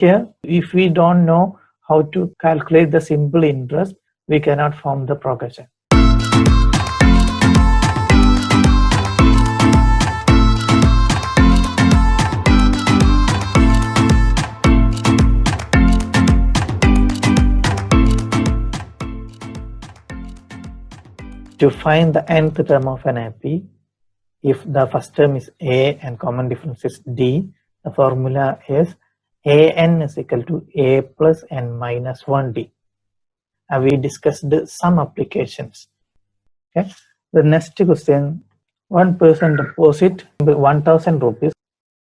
Here, if we don't know how to calculate the simple interest, we cannot form the progression. To find the nth term of an AP, if the first term is A and common difference is D, the formula is AN is equal to A plus N minus 1D. And we discussed some applications. Okay. The next question, one person deposit 1000 rupees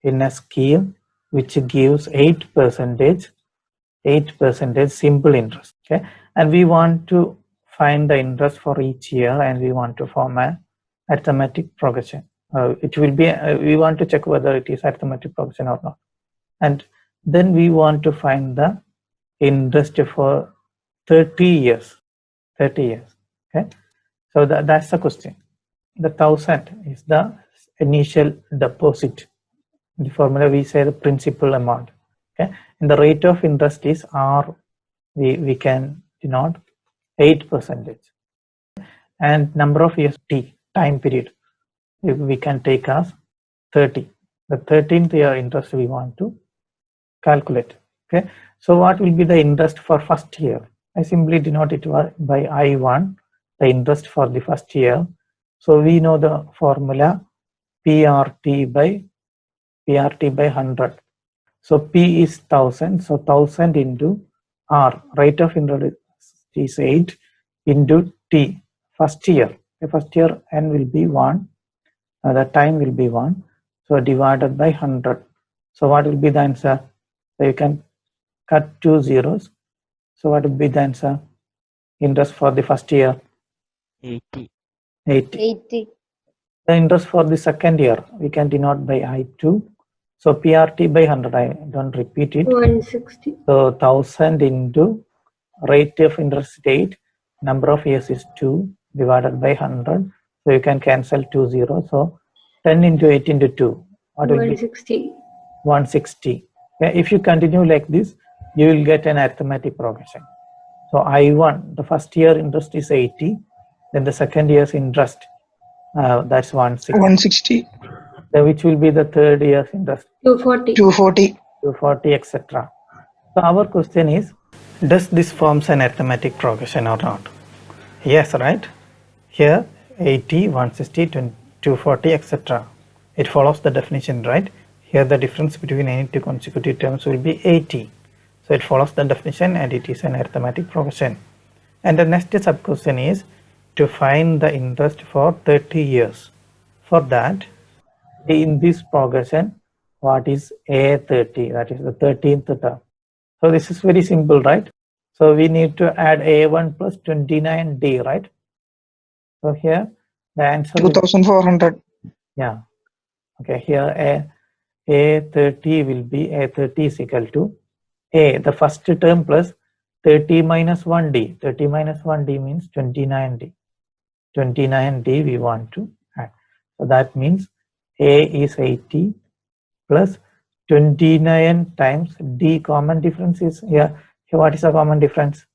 in a scheme which gives 8% simple interest. Okay. And we want to find the interest for each year and we want to form an arithmetic progression. It will be, we want to check whether it is arithmetic progression or not. And then we want to find the interest for 30 years. 30 years. Okay. So that's the question. The 1000 is the initial deposit. In the formula we say the principal amount. Okay. And the rate of interest is R. We can denote 8%. And number of years T, time period, we can take as 30. The 13th year interest we want to calculate. Okay. So what will be the interest for first year? I simply denote it by I1, the interest for the first year. So we know the formula PRT by 100. So P is 1000. So 1000 into R, rate of interest is 8 into T, first year. The first year N will be 1. The time will be 1. So divided by 100. So what will be the answer? So you can cut 2 zeros. So what will be the answer? Interest for the first year? 80. 80. The interest for the second year, we can denote by I2. So PRT by 100, I don't repeat it. 160. So 1000 into rate of interest 8, number of years is 2 divided by 100. So you can cancel 2 zeros. So 10 into 8 into 2. What will 160. be? 160. Okay. If you continue like this, you will get an arithmetic progression. So I1, the first year interest is 80. Then the second year's interest, that's 160. Then which will be the third year's interest? 240, etc. So our question is, does this forms an arithmetic progression or not? Yes, right? Here 80, 160, 240, etc. It follows the definition, right? Here the difference between any two consecutive terms will be 80. So it follows the definition and it is an arithmetic progression. And the next sub question is to find the interest for 30 years. For that, in this progression, what is A30? That is the 13th term. So this is very simple, right? So we need to add A1 plus 29D, right? So here the answer 2400. Yeah. Okay, here A30 will be A30 is equal to A, the first term plus 30 minus 1D. 30 minus 1D means 29D. 29D we want to add. So that means A is 80 plus 29 times D, common difference is here. What is the common difference?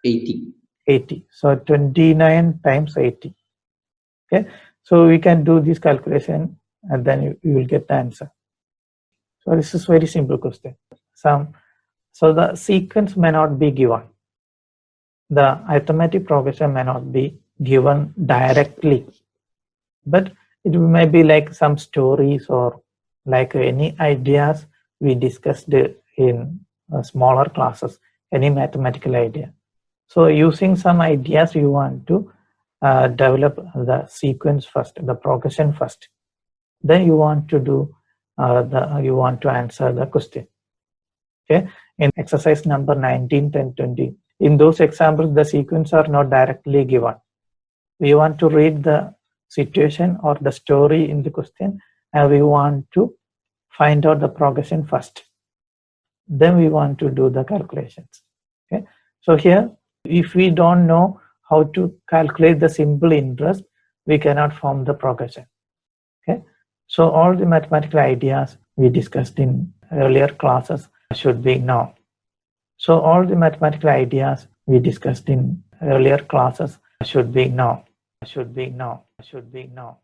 80. 80. So 29 times 80. Okay. So we can do this calculation and then you will get the answer. So this is very simple question. So the sequence may not be given. The arithmetic progression may not be given directly, but it may be like some stories or like any ideas we discussed in smaller classes, any mathematical idea. So using some ideas, you want to develop the sequence first, the progression first. Then you want to do you want to answer the question. Okay. In exercise number 19, 10, 20, in those examples, the sequence are not directly given. We want to read the situation or the story in the question, and we want to find out the progression first. Then we want to do the calculations. Okay. So here, if we don't know how to calculate the simple interest, we cannot form the progression. Okay. So all the mathematical ideas we discussed in earlier classes, should be no. So all the mathematical ideas we discussed in earlier classes should be no, should be no, should be no.